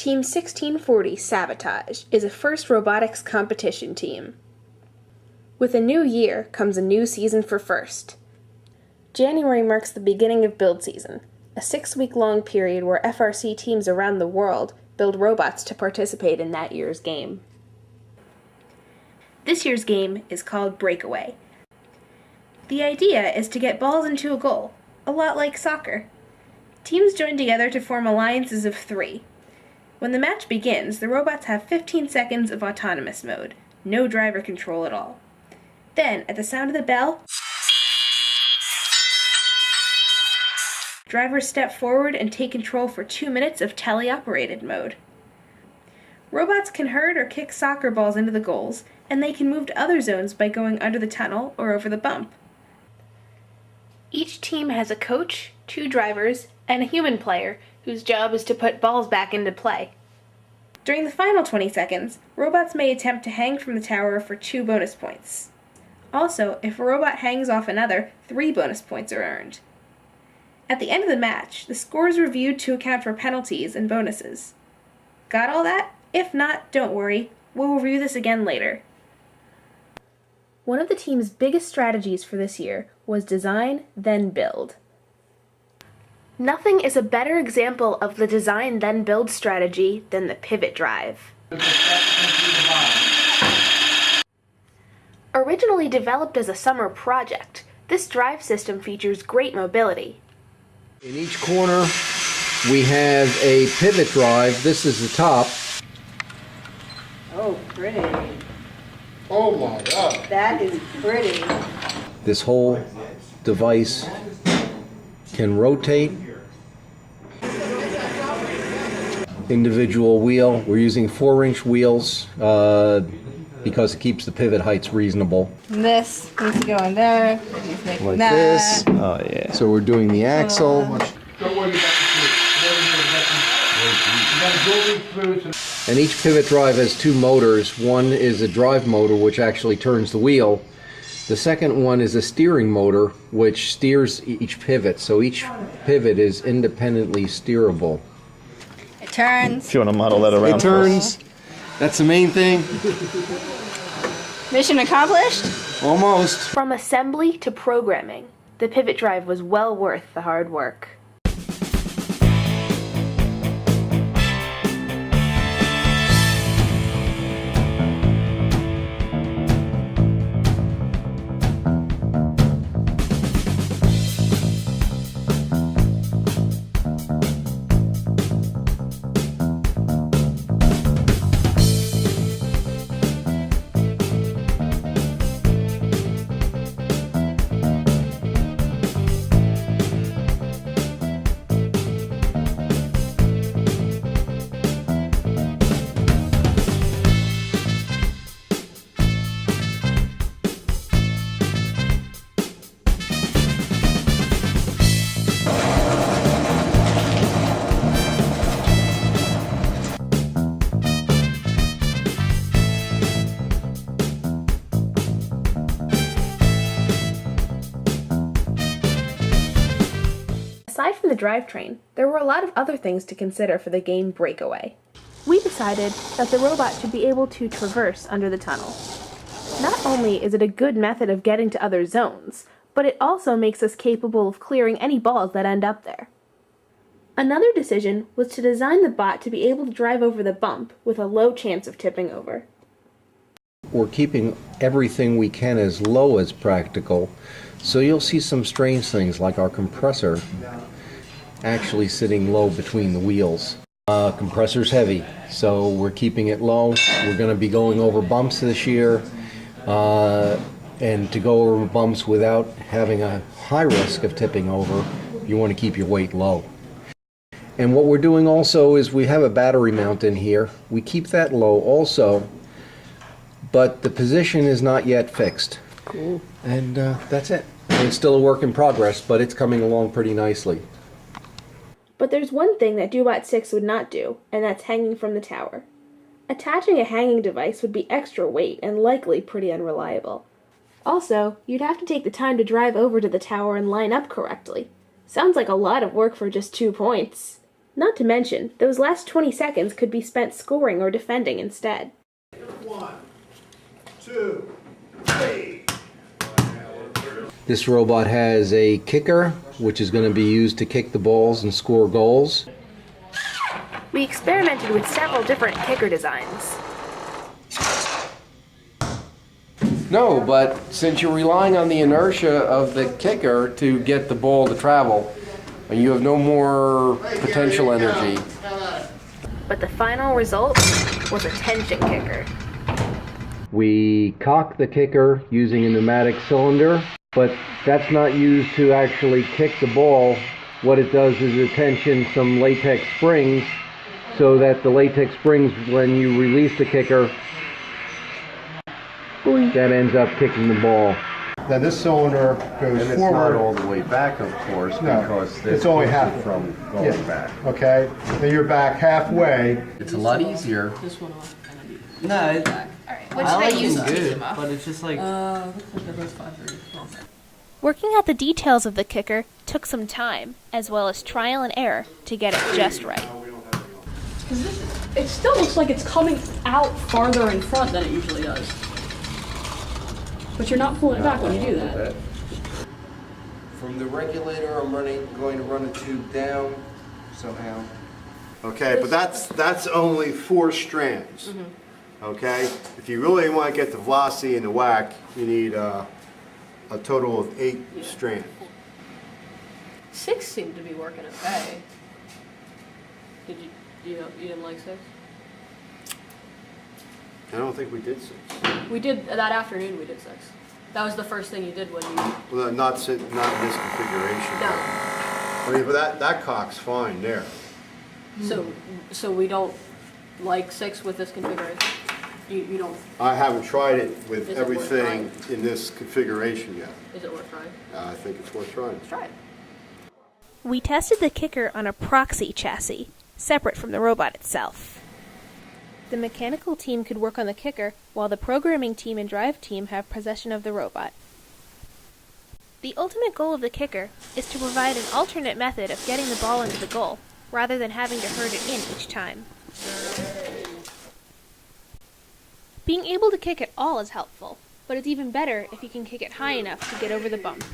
Team 1640 Sabotage is a FIRST robotics competition team. With a new year comes a new season for FIRST. January marks the beginning of build season, a 6-week-long period where FRC teams around the world build robots to participate in that year's game. This year's game is called Breakaway. The idea is to get balls into a goal, a lot like soccer. Teams join together to form alliances of 3. When the match begins, the robots have 15 seconds of autonomous mode, no driver control at all. Then, at the sound of the bell, drivers step forward and take control for 2 minutes of teleoperated mode. Robots can herd or kick soccer balls into the goals, and they can move to other zones by going under the tunnel or over the bump. Each team has a coach, 2 drivers, and a human player whose job is to put balls back into play. During the final 20 seconds, robots may attempt to hang from the tower for 2 bonus points. Also, if a robot hangs off another, 3 bonus points are earned. At the end of the match, the score is reviewed to account for penalties and bonuses. Got all that? If not, don't worry, we'll review this again later. One of the team's biggest strategies for this year was design, then build. Nothing is a better example of the design then build strategy than the pivot drive. Originally developed as a summer project, this drive system features great mobility. In each corner we have a pivot drive. This is the top. Oh, pretty. Oh my God. That is pretty. This whole device can rotate. Individual wheel. We're using 4-inch wheels because it keeps the pivot heights reasonable. This needs to go in there. It needs to make Like that. this. Oh yeah. So we're doing the axle. Don't worry about the food. And each pivot drive has 2 motors. One is a drive motor, which actually turns the wheel. The second one is a steering motor, which steers each pivot. So each pivot is independently steerable. It turns. If you want to model that around. It for us. turns. That's the main thing. Mission accomplished? Almost. From assembly to programming, the pivot drive was well worth the hard work. Aside from the drivetrain, there were a lot of other things to consider for the game Breakaway. We decided that the robot should be able to traverse under the tunnel. Not only is it a good method of getting to other zones, but it also makes us capable of clearing any balls that end up there. Another decision was to design the bot to be able to drive over the bump with a low chance of tipping over. We're keeping everything we can as low as practical, so you'll see some strange things like our compressor actually sitting low between the wheels. Compressor's heavy, so we're keeping it low. We're going to be going over bumps this year, and to go over bumps without having a high risk of tipping over, you want to keep your weight low. And what we're doing also is we have a battery mount in here. We keep that low also, but the position is not yet fixed. Cool. And that's it. It's still a work in progress, but it's coming along pretty nicely. But there's one thing that Doobot 6 would not do, and that's hanging from the tower. Attaching a hanging device would be extra weight and likely pretty unreliable. Also, you'd have to take the time to drive over to the tower and line up correctly. Sounds like a lot of work for just 2 points. Not to mention, those last 20 seconds could be spent scoring or defending instead. 1, 2, 3. This robot has a kicker, which is going to be used to kick the balls and score goals. We experimented with several different kicker designs. No, but since you're relying on the inertia of the kicker to get the ball to travel, you have no more potential energy. But the final result was a tension kicker. We cock the kicker using a pneumatic cylinder, but that's not used to actually kick the ball. What it does is attention some latex springs, so that the latex springs, when you release the kicker, that ends up kicking the ball. Now this cylinder goes And it's forward. not all the way back, of course, No, because this it's only keeps half it from going back. Okay, then you're back halfway. It's a lot easier. This one off and then you No, it, Which I like they them used to take good, them off. but it's just like looks like they're both 530. Working out the details of the kicker took some time, as well as trial and error, to get it just right. It still looks like it's coming out farther in front than it usually does. But you're not pulling it back when you do that. From the regulator, I'm going to run a tube down somehow. Okay, but that's only 4 strands. Okay, if you really want to get the velocity and the whack, you need a total of 8 strands. 6 seemed to be working okay. Did you didn't like 6? I don't think we did 6. We did that afternoon. We did 6. That was the first thing you did when you. Well, not in this configuration. No. I mean, but that cock's fine there. So we don't like 6 with this configuration. You don't. I haven't tried it with Is it worth everything in this configuration yet. Is it worth trying? I think it's worth trying. Let's try it. We tested the kicker on a proxy chassis, separate from the robot itself. The mechanical team could work on the kicker, while the programming team and drive team have possession of the robot. The ultimate goal of the kicker is to provide an alternate method of getting the ball into the goal, rather than having to herd it in each time. Being able to kick at all is helpful, but it's even better if you can kick it high enough to get over the bump.